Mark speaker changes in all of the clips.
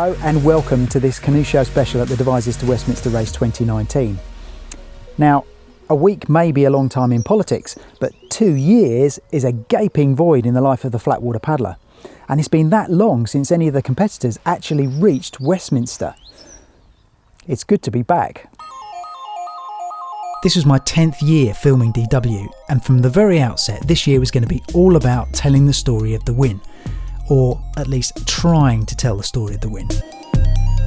Speaker 1: Hello and welcome to this Canoe Show special at the Devizes to Westminster Race 2019. Now, a week may be a long time in politics, but 2 years is a gaping void in the life of the flatwater paddler. And it's been that long since any of the competitors actually reached Westminster. It's good to be back. This was my 10th year filming DW, and from the very outset this year was going to be all about telling the story of the win. Or at least trying to tell the story of the win.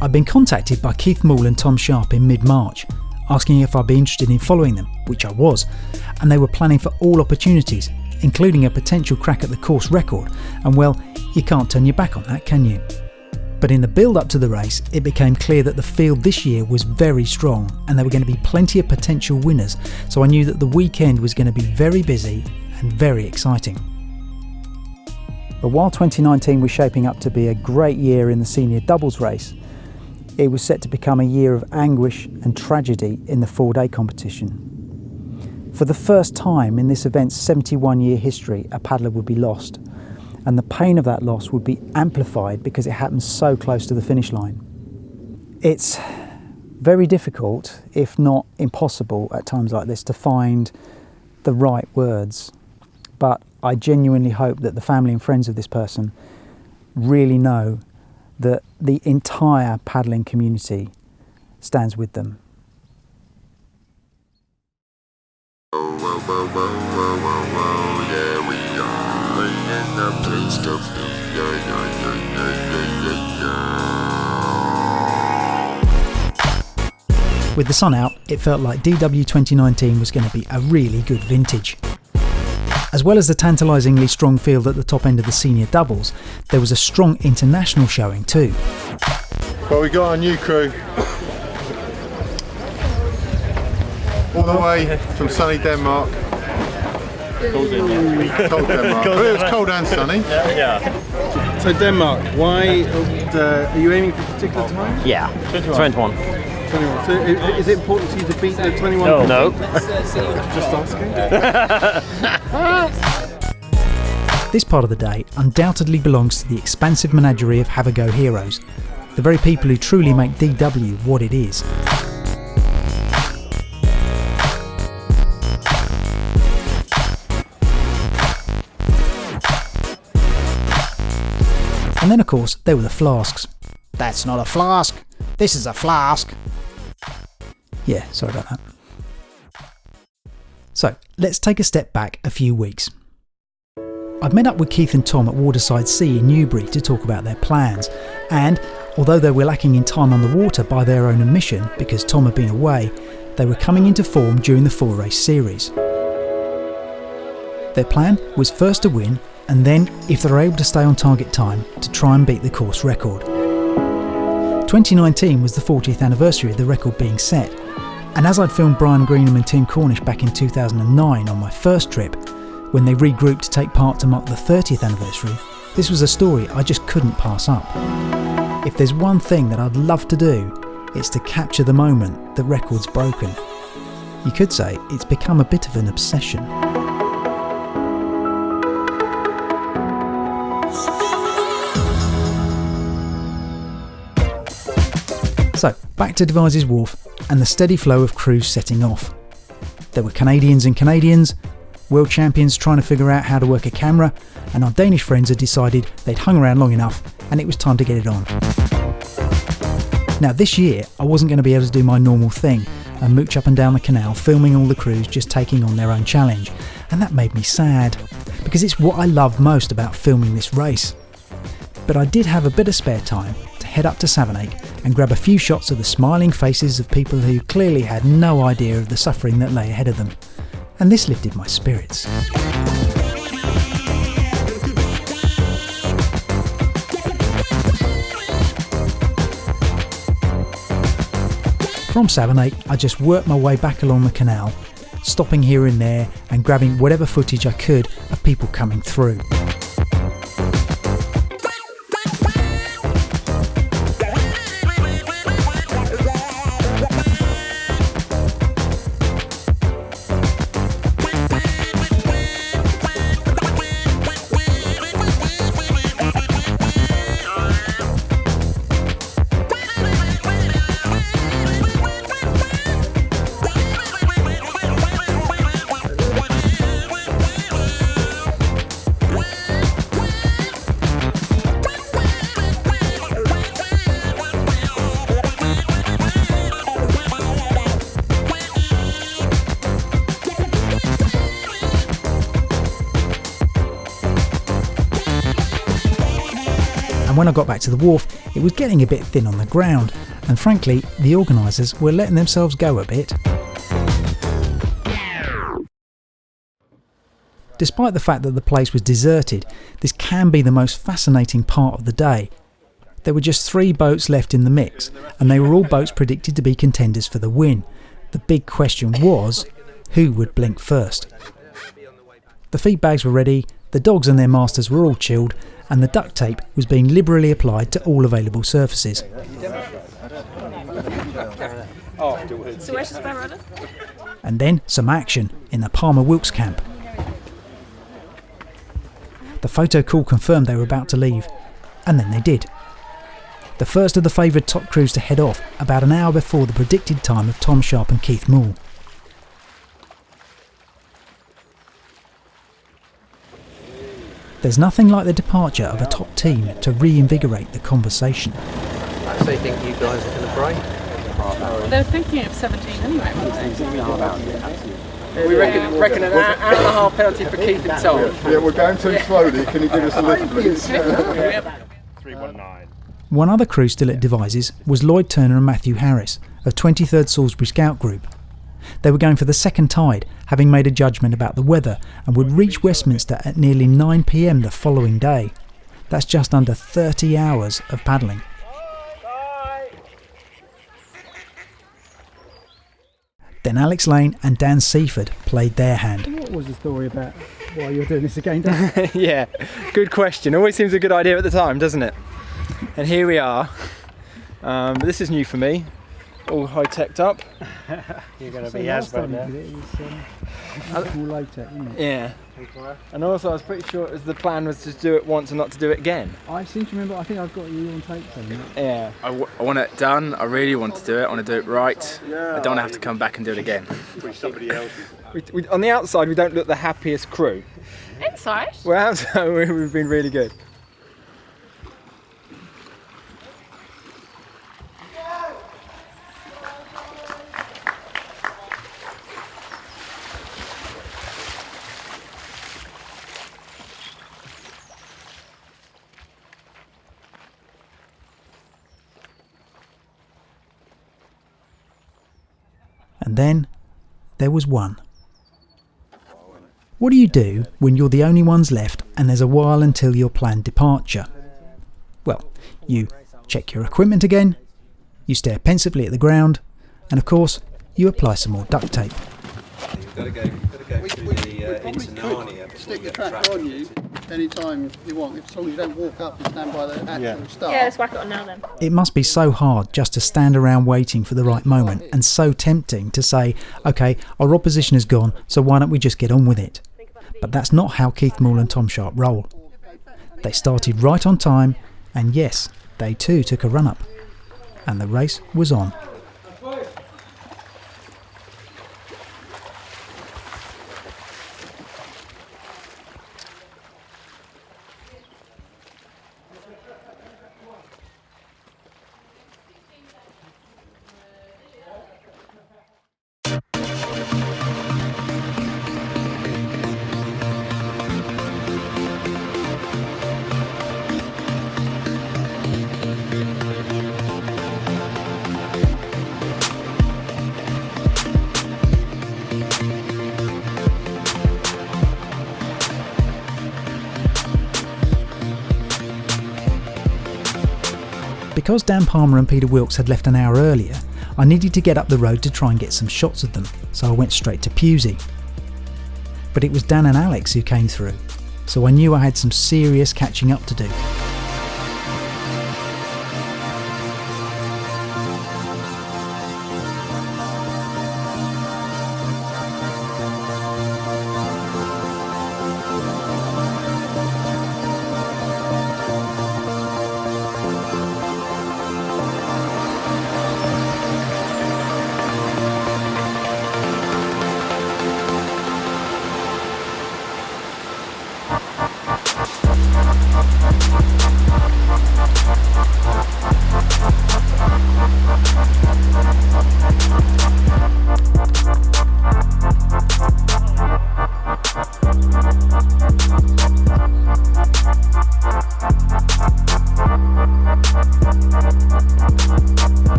Speaker 1: I'd been contacted by Keith Moule and Tom Sharpe in mid-March, asking if I'd be interested in following them, which I was, and they were planning for all opportunities, including a potential crack at the course record, and well, you can't turn your back on that, can you? But in the build-up to the race, it became clear that the field this year was very strong, and there were going to be plenty of potential winners, so I knew that the weekend was going to be very busy and very exciting. But while 2019 was shaping up to be a great year in the senior doubles race, it was set to become a year of anguish and tragedy in the 4-day competition. For the first time in this event's 71-year history, a paddler would be lost, and the pain of that loss would be amplified because it happened so close to the finish line. It's very difficult, if not impossible at times like this, to find the right words, but I genuinely hope that the family and friends of this person really know that the entire paddling community stands with them. With the sun out, it felt like DW 2019 was going to be a really good vintage. As well as the tantalisingly strong field at the top end of the senior doubles, there was a strong international showing too.
Speaker 2: Well, we got our new crew all the way from sunny Denmark.
Speaker 3: Cold Denmark.
Speaker 2: Cold Denmark. But it was cold and sunny.
Speaker 3: Yeah.
Speaker 4: So Denmark, why are you aiming for a particular time?
Speaker 5: Yeah, 21.
Speaker 4: 21. So is it important to you to beat the 21?
Speaker 5: No.
Speaker 4: Just asking.
Speaker 1: This part of the day undoubtedly belongs to the expansive menagerie of have-a-go heroes, the very people who truly make DW what it is. And then of course there were the flasks. That's not a flask, this is a flask. Yeah, sorry about that. So, let's take a step back a few weeks. I'd met up with Keith and Tom at Waterside Sea in Newbury to talk about their plans, and although they were lacking in time on the water by their own admission because Tom had been away, they were coming into form during the 4-race series. Their plan was first to win, and then, if they were able to stay on target time, to try and beat the course record. 2019 was the 40th anniversary of the record being set, and as I'd filmed Brian Greenham and Tim Cornish back in 2009 on my first trip, when they regrouped to take part to mark the 30th anniversary, this was a story I just couldn't pass up. If there's one thing that I'd love to do, it's to capture the moment the record's broken. You could say it's become a bit of an obsession. So, back to Devizes Wharf and the steady flow of crews setting off. There were Canadians and Canadians, world champions trying to figure out how to work a camera, and our Danish friends had decided they'd hung around long enough and it was time to get it on. Now this year I wasn't going to be able to do my normal thing and mooch up and down the canal filming all the crews just taking on their own challenge, and that made me sad, because it's what I love most about filming this race. But I did have a bit of spare time to head up to Savernake and grab a few shots of the smiling faces of people who clearly had no idea of the suffering that lay ahead of them. And this lifted my spirits. From Savernake, I just worked my way back along the canal, stopping here and there and grabbing whatever footage I could of people coming through. And when I got back to the wharf, it was getting a bit thin on the ground, and frankly, the organisers were letting themselves go a bit. Despite the fact that the place was deserted, this can be the most fascinating part of the day. There were just 3 boats left in the mix, and they were all boats predicted to be contenders for the win. The big question was, who would blink first? The feed bags were ready, the dogs and their masters were all chilled, and the duct tape was being liberally applied to all available surfaces. And then some action in the Palmer Wilkes camp. The photo call confirmed they were about to leave, and then they did. The first of the favoured top crews to head off about an hour before the predicted time of Tom Sharpe and Keith Moule. There's nothing like the departure of a top team to reinvigorate the conversation.
Speaker 5: So you think you guys are going to break?
Speaker 6: They're thinking of 17 anyway.
Speaker 5: We reckon an hour and a half penalty for Keith and Tom.
Speaker 2: Yeah, we're going too slowly. Can you give us a little, please?
Speaker 3: 319.
Speaker 1: One other crew still at Devizes was Lloyd Turner and Matthew Harris of 23rd Salisbury Scout Group. They were going for the second tide, having made a judgment about the weather, and would reach Westminster at nearly 9 p.m. the following day. That's just under 30 hours of paddling. Then Alex Lane and Dan Seaford played their hand.
Speaker 7: What was the story about why you're doing this again, Dan?
Speaker 5: Yeah, good question. Always seems a good idea at the time, doesn't it? And here we are. This is new for me. All high-teched up.
Speaker 7: You're going to be Asbo now. It was more low-tech, wasn't it?
Speaker 5: Yeah. And also I was pretty sure the plan was to do it once and not to do it again.
Speaker 7: I seem to remember, I think I've got you on tape somewhere.
Speaker 5: Yeah.
Speaker 8: I want it done. I really want to do it. I want to do it right. I don't want to have to come back and do it again.
Speaker 5: On the outside, we don't look the happiest crew.
Speaker 6: Inside?
Speaker 5: Well, outside, we've been really good.
Speaker 1: And then there was one. What do you do when you're the only ones left and there's a while until your planned departure? Well, you check your equipment again, you stare pensively at the ground, and of course, you apply some more duct tape.
Speaker 4: You've got to go through the Internania.
Speaker 9: Stick the tracker on you anytime you want, as long as you don't walk up and stand by the actual start.
Speaker 6: Yeah, let's whack it on now then.
Speaker 1: It must be so hard just to stand around waiting for the right moment, and so tempting to say, OK, our opposition is gone, so why don't we just get on with it? But that's not how Keith Moule and Tom Sharpe roll. They started right on time, and yes, they too took a run-up. And the race was on. Because Dan Palmer and Peter Wilkes had left an hour earlier, I needed to get up the road to try and get some shots of them, so I went straight to Pewsey. But it was Dan and Alex who came through, so I knew I had some serious catching up to do.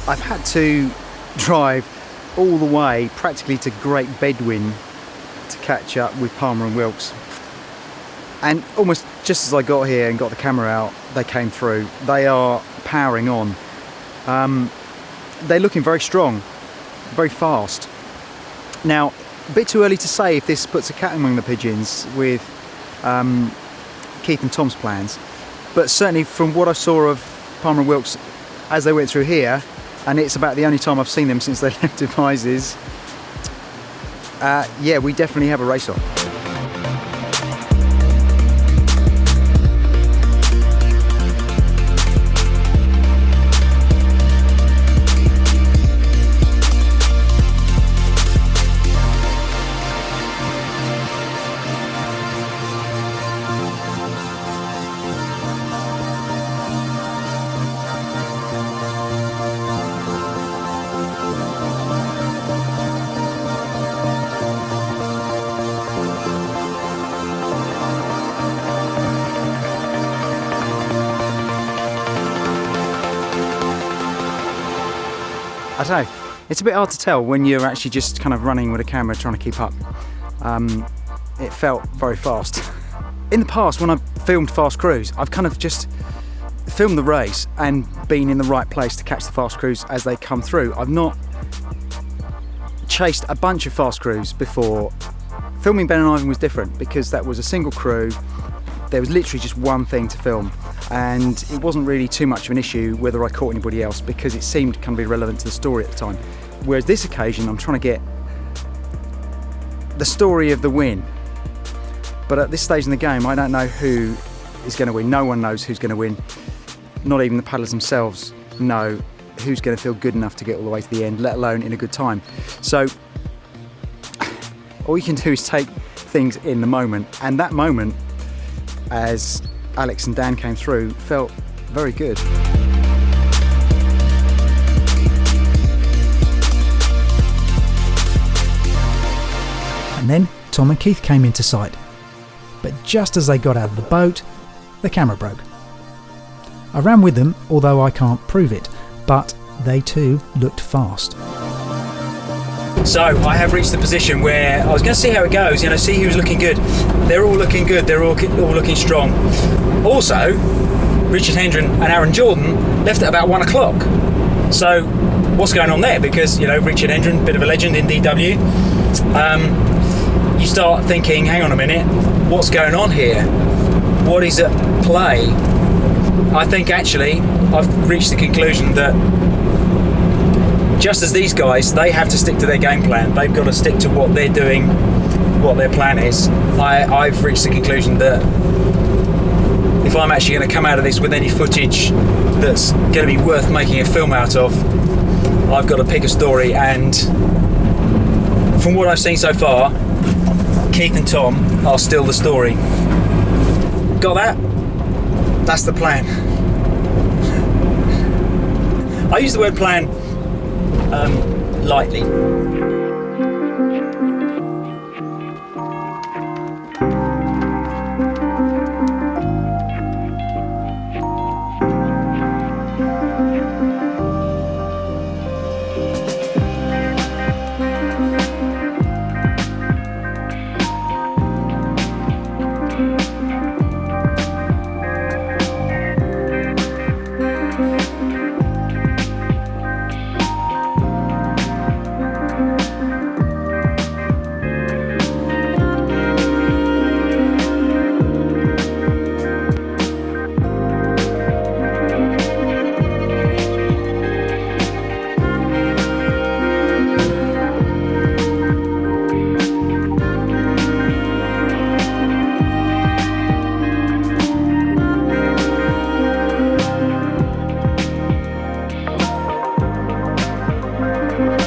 Speaker 1: I've had to drive all the way practically to Great Bedwin to catch up with Palmer and Wilkes. And almost just as I got here and got the camera out, they came through. They are powering on. They're looking very strong, very fast. Now, a bit too early to say if this puts a cat among the pigeons with Keith and Tom's plans, but certainly from what I saw of Palmer and Wilkes as they went through here, and it's about the only time I've seen them since they left Devizes, yeah, we definitely have a race on. I don't know, it's a bit hard to tell when you're actually just kind of running with a camera trying to keep up. It felt very fast. In the past, when I've filmed fast crews, I've kind of just filmed the race and been in the right place to catch the fast crews as they come through. I've not chased a bunch of fast crews before. Filming Ben and Ivan was different because that was a single crew. There was literally just one thing to film, and it wasn't really too much of an issue whether I caught anybody else because it seemed kind of irrelevant to the story at the time. Whereas this occasion, I'm trying to get the story of the win. But at this stage in the game, I don't know who is going to win. No one knows who's going to win. Not even the paddlers themselves know who's going to feel good enough to get all the way to the end, let alone in a good time. So all you can do is take things in the moment, and that moment, as Alex and Dan came through, felt very good. And then Tom and Keith came into sight. But just as they got out of the boat, the camera broke. I ran with them, although I can't prove it, but they too looked fast.
Speaker 5: So I have reached the position where I was going to see how it goes, see who's looking good. They're all looking good, they're all looking strong. Also, Richard Hendren and Aaron Jordan left at about 1 o'clock. So what's going on there? Because, Richard Hendren, bit of a legend in DW. You start thinking, hang on a minute, what's going on here? What is at play? I think actually I've reached the conclusion that just as these guys, they have to stick to their game plan. They've got to stick to what they're doing, what their plan is. I've reached the conclusion that if I'm actually going to come out of this with any footage that's going to be worth making a film out of, I've got to pick a story, and from what I've seen so far, Keith and Tom are still the story. Got that? That's the plan. I use the word plan lightly.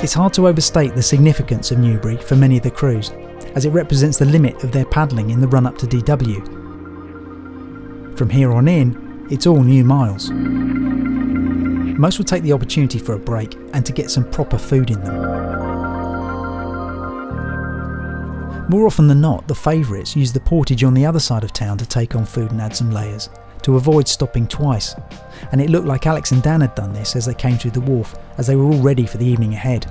Speaker 1: It's hard to overstate the significance of Newbury for many of the crews, as it represents the limit of their paddling in the run-up to DW. From here on in, it's all new miles. Most will take the opportunity for a break and to get some proper food in them. More often than not, the favourites use the portage on the other side of town to take on food and add some layers. to avoid stopping twice, and it looked like Alex and Dan had done this as they came through the wharf, as they were all ready for the evening ahead.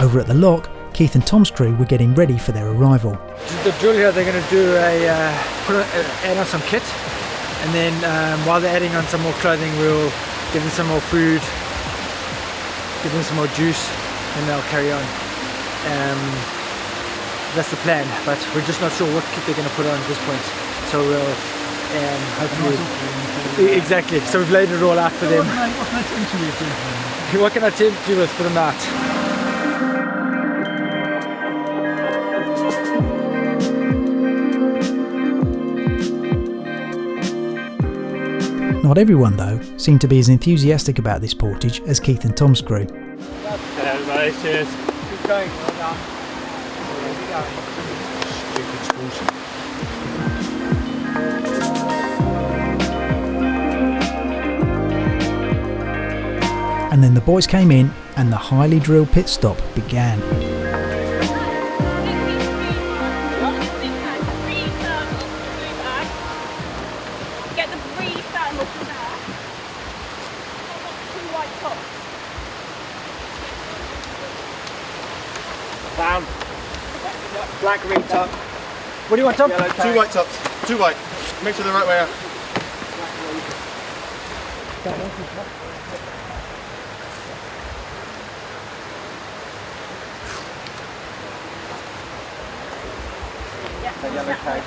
Speaker 1: Over at the lock, Keith and Tom's crew were getting ready for their arrival.
Speaker 7: The drill here, they're going to do add on some kit, and then while they're adding on some more clothing, we'll give them some more food, give them some more juice, and they'll carry on. That's the plan, but we're just not sure what kit they're going to put on at this point. So we'll hopefully... Exactly, so we've laid it all out for them. What can I tempt you with for the night?
Speaker 1: Not everyone, though, seemed to be as enthusiastic about this portage as Keith and Tom's crew.
Speaker 3: Everybody, cheers.
Speaker 7: Keep going, well done.
Speaker 1: And then the boys came in and the highly drilled pit stop began.
Speaker 3: Down. Black ring top.
Speaker 7: What do you want, Tom?
Speaker 3: Yellow
Speaker 2: 2 white tops. 2 white. Make sure they're the right way out.
Speaker 3: Yellow tag.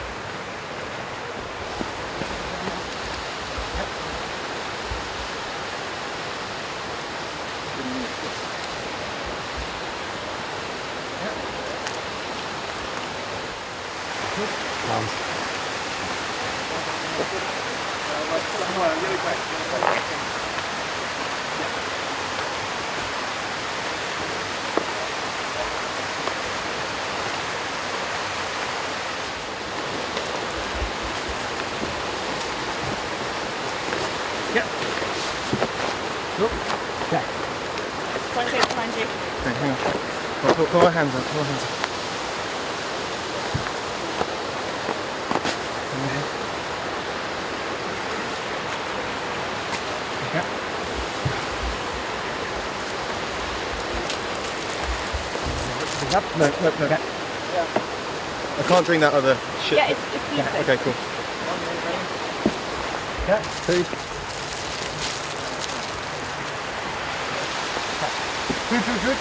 Speaker 2: Okay, hang on. Put my hands up. Put my hands up. Look. I can't drink that other shit.
Speaker 6: Yeah, it's
Speaker 2: Okay, cool.
Speaker 7: Yeah, food. Food.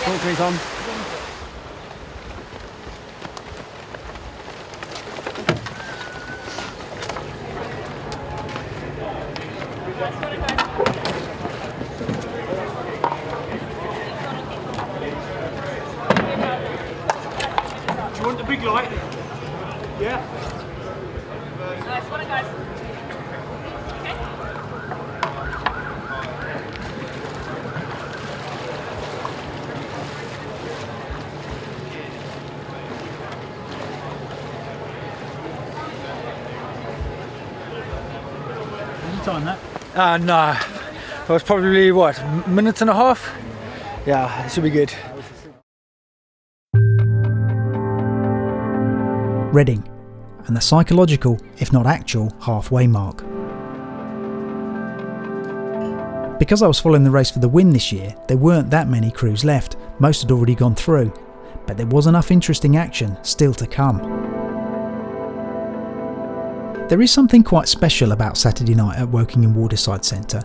Speaker 7: Talk to me, Tom.
Speaker 3: Do you want the big light? Yeah.
Speaker 6: Nice one, guys.
Speaker 7: Time that? No. It was probably what, minutes and a half? Yeah, it should be good.
Speaker 1: Reading, and the psychological, if not actual, halfway mark. Because I was following the race for the win this year, there weren't that many crews left, most had already gone through, but there was enough interesting action still to come. There is something quite special about Saturday night at Woking Waterside Centre.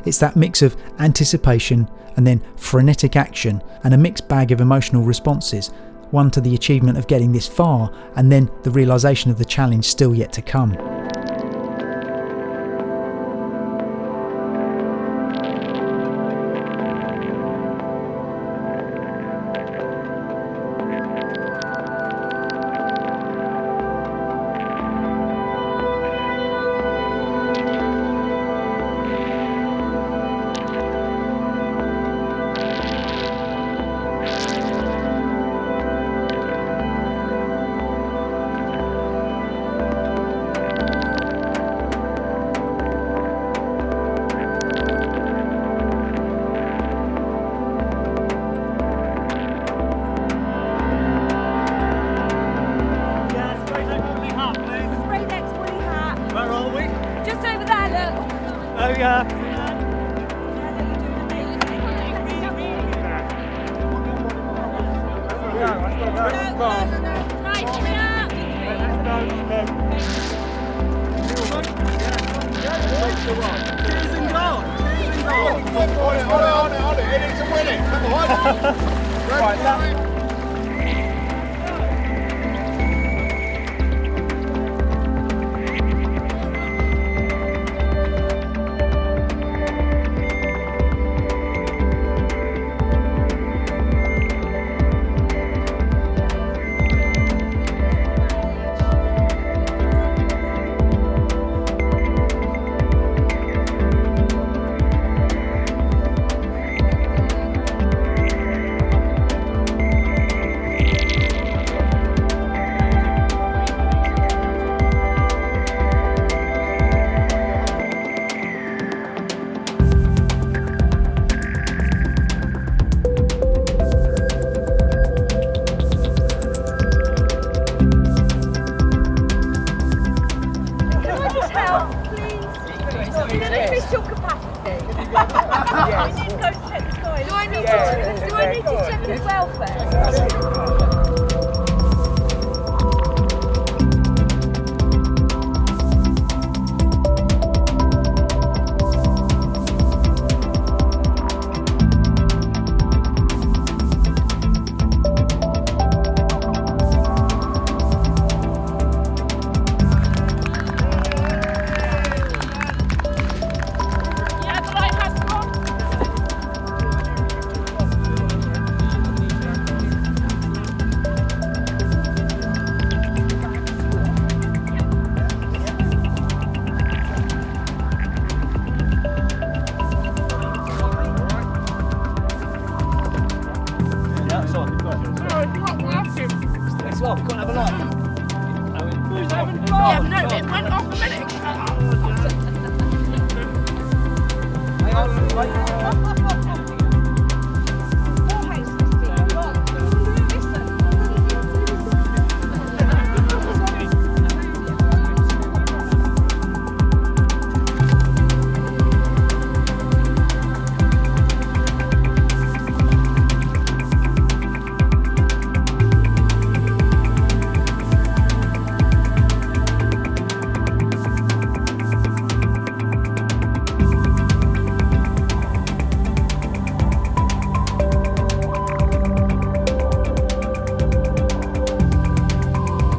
Speaker 1: It's that mix of anticipation and then frenetic action and a mixed bag of emotional responses, one to the achievement of getting this far and then the realisation of the challenge still yet to come.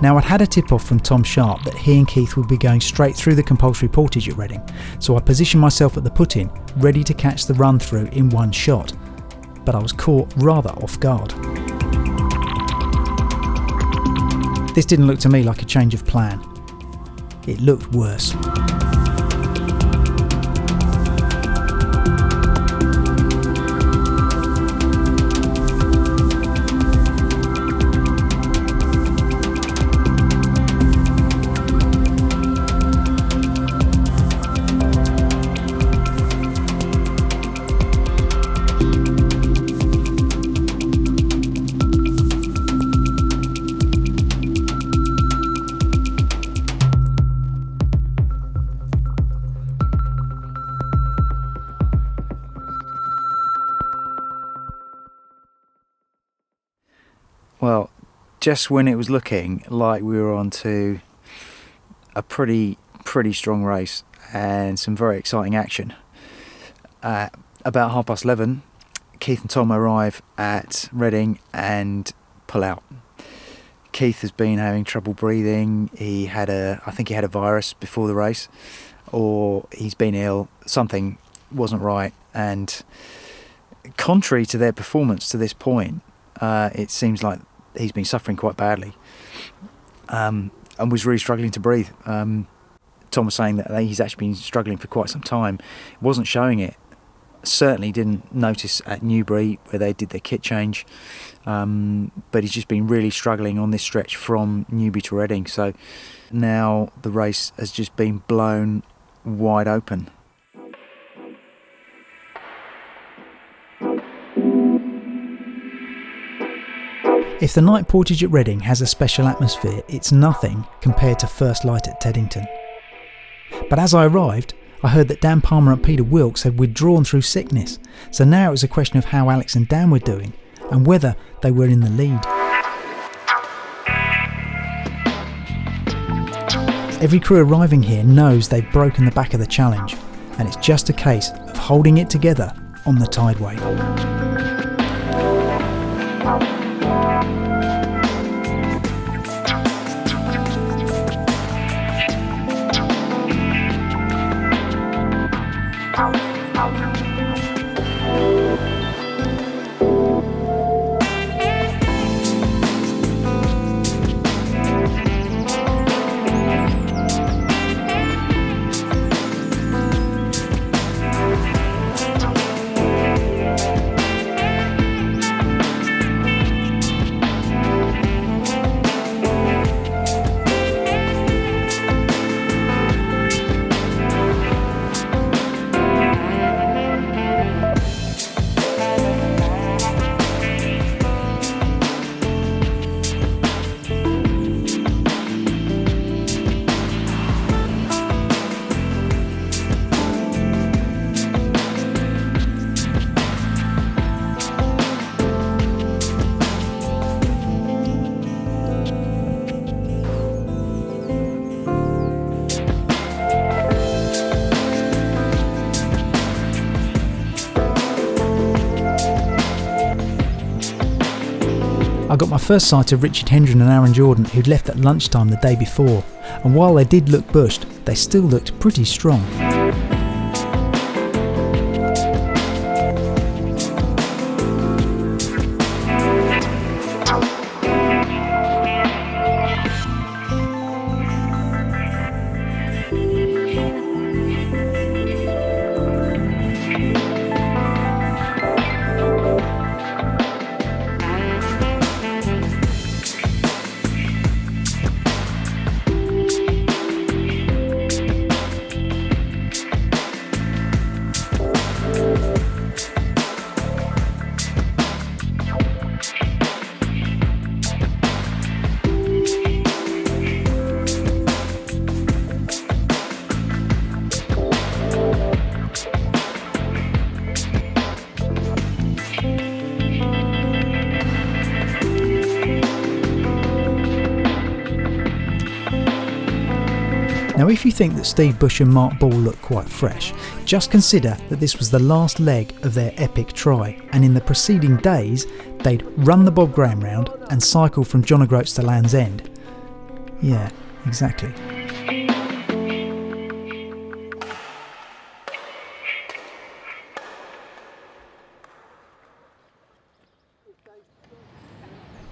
Speaker 1: Now, I'd had a tip-off from Tom Sharpe that he and Keith would be going straight through the compulsory portage at Reading, so I positioned myself at the put-in, ready to catch the run-through in one shot. But I was caught rather off guard. This didn't look to me like a change of plan. It looked worse. Well, just when it was looking like we were on to a pretty strong race and some very exciting action, about 11:30, Keith and Tom arrive at Reading and pull out. Keith has been having trouble breathing. I think he had a virus before the race, or he's been ill. Something wasn't right, and contrary to their performance to this point, it seems like he's been suffering quite badly, and was really struggling to breathe. Tom was saying that he's actually been struggling for quite some time. Wasn't showing it. Certainly didn't notice at Newbury where they did their kit change, but he's just been really struggling on this stretch from Newbury to Reading. So now the race has just been blown wide open. If the night portage at Reading has a special atmosphere, it's nothing compared to First Light at Teddington. But as I arrived, I heard that Dan Palmer and Peter Wilkes had withdrawn through sickness, so now it was a question of how Alex and Dan were doing and whether they were in the lead. Every crew arriving here knows they've broken the back of the challenge, and it's just a case of holding it together on the tideway. I got my first sight of Richard Hendren and Aaron Jordan, who'd left at lunchtime the day before, and while they did look bushed, they still looked pretty strong. Now, if you think that Steve Bush and Mark Ball look quite fresh, just consider that this was the last leg of their epic try, and in the preceding days they'd run the Bob Graham round and cycle from John O'Groats to Land's End. Yeah, exactly.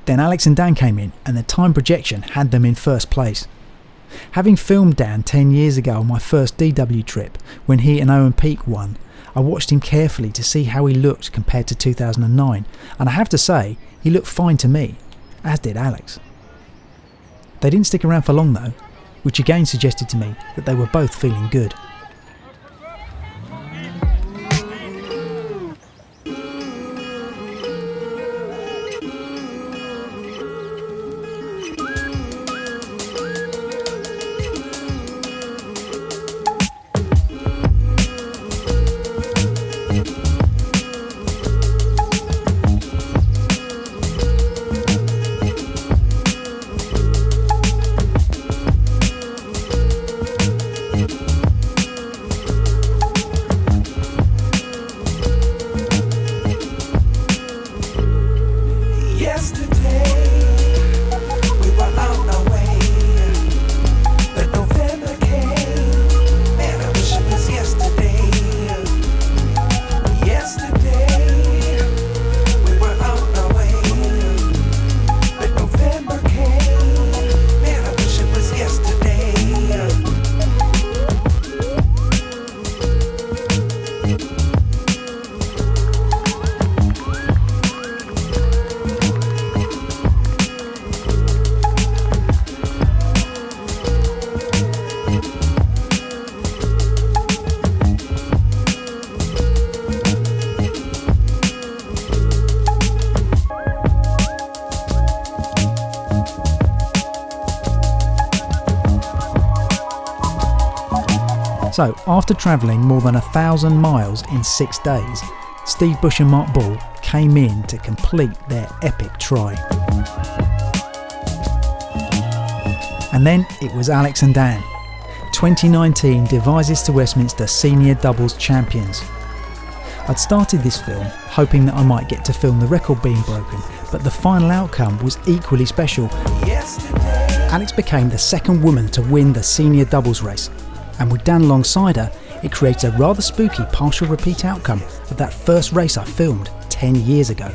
Speaker 1: Then Alex and Dan came in, and the time projection had them in first place. Having filmed Dan 10 years ago on my first DW trip, when he and Owen Peake won, I watched him carefully to see how he looked compared to 2009, and I have to say, he looked fine to me, as did Alex. They didn't stick around for long though, which again suggested to me that they were both feeling good. So after travelling more than 1,000 miles in 6 days, Steve Bush and Mark Ball came in to complete their epic try. And then it was Alex and Dan, 2019 Devizes to Westminster Senior Doubles Champions. I'd started this film hoping that I might get to film the record being broken, but the final outcome was equally special. Alex became the second woman to win the senior doubles race, and with Dan alongside her, it creates a rather spooky partial repeat outcome of that first race I filmed 10 years ago.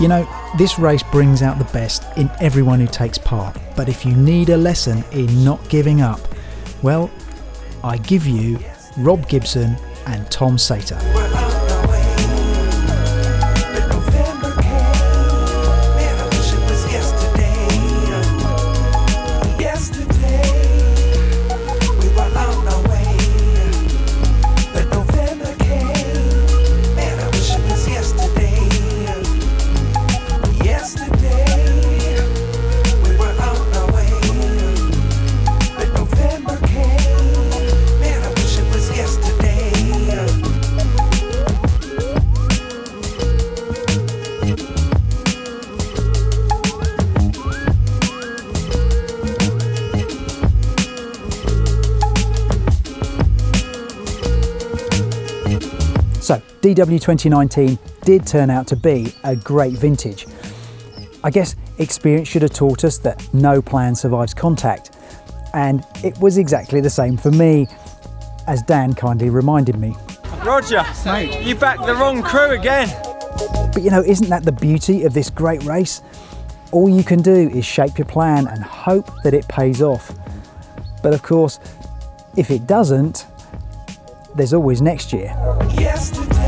Speaker 1: You know, this race brings out the best in everyone who takes part, but if you need a lesson in not giving up, well, I give you Rob Gibson and Tom Sater. So, DW 2019 did turn out to be a great vintage. I guess experience should have taught us that no plan survives contact, and it was exactly the same for me, as Dan kindly reminded me.
Speaker 3: Roger, mate, you backed the wrong crew again.
Speaker 1: But you know, isn't that the beauty of this great race? All you can do is shape your plan and hope that it pays off. But of course, if it doesn't, there's always next year.
Speaker 10: Yesterday.